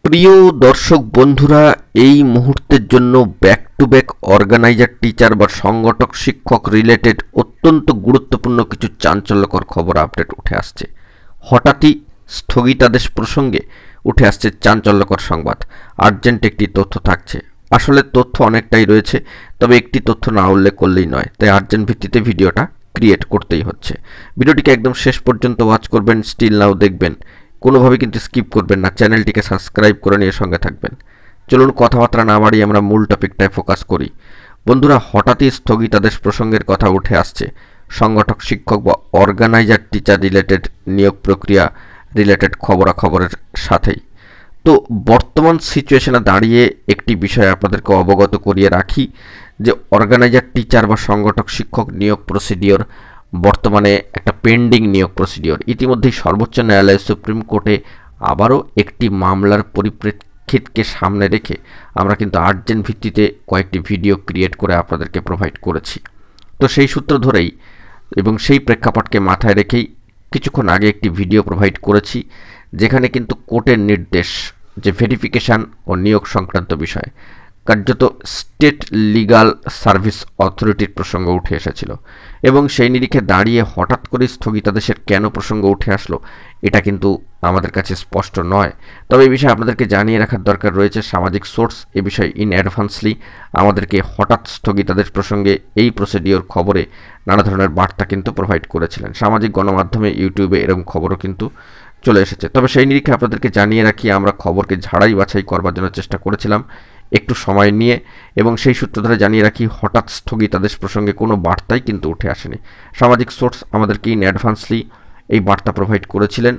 প্রিয় দর্শক বন্ধুরা, এই মুহূর্তের জন্য back to back organiser teacher বা সংগঠক শিক্ষক রিলেটেড অত্যন্ত গুরুত্বপূর্ণ কিছু চাঞ্চল্যকর খবর আপডেট উঠে আসছে। হঠাৎই স্থগিতাদেশ প্রসঙ্গে উঠে আসছে চাঞ্চল্যকর সংবাদ। আর্জেন্ট একটি তথ্য থাকছে। আসলে তথ্য অনেকটাই রয়েছে, তবে একটি তথ্য না উল্লেখ করলেই নয়, তাই আর্জেন্ট ভিত্তিতে ভিডিওটা ক্রিয়েট করতেই হচ্ছে। ভিডিওটিকে একদম শেষ পর্যন্ত ওয়াচ করবেন, স্টিল নাও দেখবেন, কোনোভাবে কিন্তু স্কিপ করবেন না। চ্যানেলটিকে সাবস্ক্রাইব করে নিয়ে সঙ্গে থাকবেন। চলুন কথাবার্তা না বাড়িয়ে আমরা মূল টপিকটায় ফোকাস করি। বন্ধুরা, হঠাৎই স্থগিতাদেশ প্রসঙ্গের কথা উঠে আসছে সংগঠক শিক্ষক বা অর্গানাইজার টিচার রিলেটেড নিয়োগ প্রক্রিয়া রিলেটেড খবরাখবরের সাথেই। তো বর্তমান সিচুয়েশনে দাঁড়িয়ে একটি বিষয় আপনাদেরকে অবগত করিয়ে রাখি যে অর্গানাইজার টিচার বা সংগঠক শিক্ষক নিয়োগ প্রসিডিওর বর্তমানে একটা পেন্ডিং নিয়োগ প্রসিডিওর। ইতিমধ্যেই সর্বোচ্চ ন্যায়ালয় সুপ্রিম কোর্টে আবারও একটি মামলার পরিপ্রেক্ষিতকে সামনে রেখে আমরা কিন্তু আর্জেন্ট ভিত্তিতে কয়েকটি ভিডিও ক্রিয়েট করে আপনাদেরকে প্রোভাইড করেছি। তো সেই সূত্র ধরেই এবং সেই প্রেক্ষাপটকে মাথায় রেখেই কিছুক্ষণ আগে একটি ভিডিও প্রোভাইড করেছি, যেখানে কিন্তু কোর্টের নির্দেশ যে ভেরিফিকেশান ও নিয়োগ সংক্রান্ত বিষয় কার্যত স্টেট লিগাল সার্ভিস অথরিটির প্রসঙ্গ উঠে এসেছিল এবং সেই নিরিখে দাঁড়িয়ে হঠাৎ করে স্থগিতাদেশের কেন প্রসঙ্গ উঠে আসলো এটা কিন্তু আমাদের কাছে স্পষ্ট নয়। তবে এই বিষয়ে আপনাদেরকে জানিয়ে রাখার দরকার রয়েছে। সামাজিক সোর্স এ বিষয়ে ইন অ্যাডভান্সলি আমাদেরকে হঠাৎ স্থগিতাদেশ প্রসঙ্গে এই প্রসিডিওর খবরে নানা ধরনের বার্তা কিন্তু প্রোভাইড করেছিলেন। সামাজিক গণমাধ্যমে ইউটিউবে এরকম খবরও কিন্তু চলে এসেছে। তবে সেই নিরিখে আপনাদেরকে জানিয়ে রাখি, আমরা খবরকে ঝাড়াই বাছাই করবার জন্য চেষ্টা করেছিলাম একটু সময় নিয়ে, এবং সেই সূত্র ধরে জানিয়ে রাখি হঠাৎ স্থগিতাদেশ প্রসঙ্গে কোনো বার্তাই কিন্তু উঠে আসেনি। সামাজিক সোর্স আমাদেরকে ইন অ্যাডভান্সলি এই বার্তা প্রোভাইড করেছিলেন,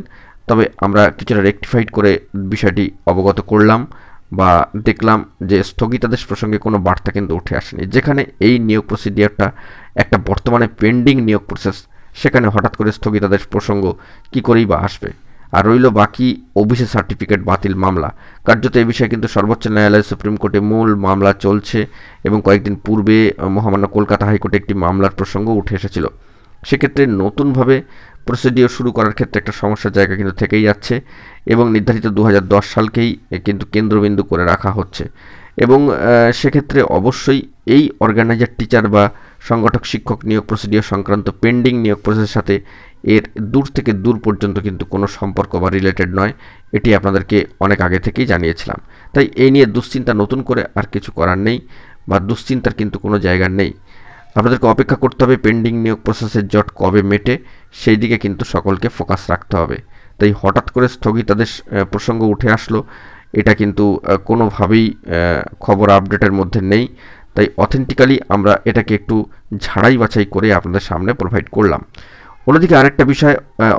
তবে আমরা কিছুটা রেকটিফাইড করে বিষয়টি অবগত করলাম বা দেখলাম যে স্থগিতাদেশ প্রসঙ্গে কোনো বার্তা কিন্তু উঠে আসেনি। যেখানে এই নিয়োগ প্রসিডিওরটা একটা বর্তমানে পেন্ডিং নিয়োগ প্রসেস, সেখানে হঠাৎ করে স্থগিতাদেশ প্রসঙ্গ কী করেই বা আসবে। আর রইল বাকি ওবিসি সার্টিফিকেট বাতিল মামলা। কার্যত এই বিষয়ে কিন্তু সর্বোচ্চ ন্যায়ালয় সুপ্রিম কোর্টে মূল মামলা চলছে এবং কয়েকদিন পূর্বে মহামান্য কলকাতা হাইকোর্টে একটি মামলার প্রসঙ্গ উঠে এসেছিল। সেক্ষেত্রে নতুনভাবে প্রসিডিওর শুরু করার ক্ষেত্রে একটা সমস্যার জায়গা কিন্তু থেকেই যাচ্ছে এবং নির্ধারিত 2010 সালকেই কিন্তু কেন্দ্রবিন্দু করে রাখা হচ্ছে এবং সেক্ষেত্রে অবশ্যই এই অর্গানাইজার টিচার বা সংগঠক শিক্ষক নিয়োগ প্রসিডিওর সংক্রান্ত পেন্ডিং নিয়োগ প্রসেসের সাথে এর দূর থেকে দূর পর্যন্ত কিন্তু কোনো সম্পর্ক বা রিলেটেড নয়। এটি আপনাদেরকে অনেক আগে থেকেই জানিয়েছিলাম। তাই এই নিয়ে দুশ্চিন্তা নতুন করে আর কিছু করার নেই বা দুশ্চিন্তার কিন্তু কোনো জায়গা নেই। আপনাদেরকে অপেক্ষা করতে হবে পেন্ডিং নিয়োগ প্রসেসের জট কবে মেটে, সেই দিকে কিন্তু সকলকে ফোকাস রাখতে হবে। তাই হঠাৎ করে স্থগিতাদেশ প্রসঙ্গ উঠে আসলো, এটা কিন্তু কোনোভাবেই খবর আপডেটের মধ্যে নেই। তাই অথেন্টিক্যালি আমরা এটাকে একটু ঝাড়াই বাছাই করে আপনাদের সামনে প্রোভাইড করলাম। অন্যদিকে আরেকটা বিষয়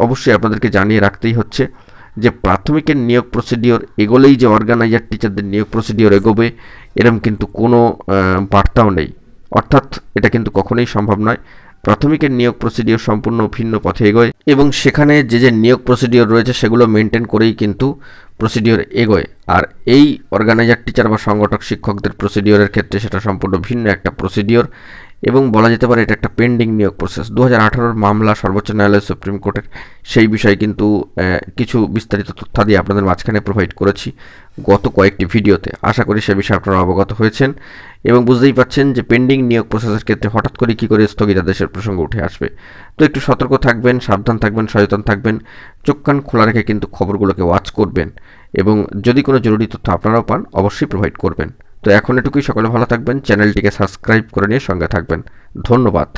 অবশ্যই আপনাদেরকে জানিয়ে রাখতেই হচ্ছে যে প্রাথমিকের নিয়োগ প্রসিডিওর এগোলেই যে অর্গানাইজার টিচারদের নিয়োগ প্রসিডিওর এগোবে এরকম কিন্তু কোনো বার্তাও নেই। অর্থাৎ এটা কিন্তু কখনোই সম্ভব নয়। প্রাথমিকের নিয়োগ প্রসিডিওর সম্পূর্ণ ভিন্ন পথে এগোয় এবং সেখানে যে যে নিয়োগ প্রসিডিওর রয়েছে সেগুলো মেনটেন করেই কিন্তু প্রসিডিওর এগোয়। আর এই অর্গানাইজার টিচার বা সংগঠক শিক্ষকদের প্রসিডিওরের ক্ষেত্রে সেটা সম্পূর্ণ ভিন্ন একটা প্রসিডিওর এবং বলা যেতে পারে এটা একটা পেন্ডিং নিয়োগ প্রসেস। 2018 মামলা সর্বোচ্চ ন্যায়ালয় সুপ্রিম কোর্টের, সেই বিষয়ে কিন্তু কিছু বিস্তারিত তথ্যাদি আপনাদের মাঝখানে প্রোভাইড করেছি গত কয়েকটি ভিডিওতে। আশা করি সে বিষয়ে আপনারা অবগত হয়েছেন এবং বুঝতেই পারছেন যে পেন্ডিং নিয়োগ প্রসেসের ক্ষেত্রে হঠাৎ করে কী করে স্থগিতাদেশের প্রসঙ্গ উঠে আসবে। তো একটু সতর্ক থাকবেন, সাবধান থাকবেন, সচেতন থাকবেন, চোখ কান খোলা রেখে কিন্তু খবরগুলোকে ওয়াচ করবেন এবং যদি কোনো জরুরি তথ্য আপনারাও পান অবশ্যই প্রোভাইড করবেন। তো এখন এটুকুই, সকলে ভালো থাকবেন, চ্যানেলটিকে সাবস্ক্রাইব করে নিয়ে সঙ্গে থাকবেন। ধন্যবাদ।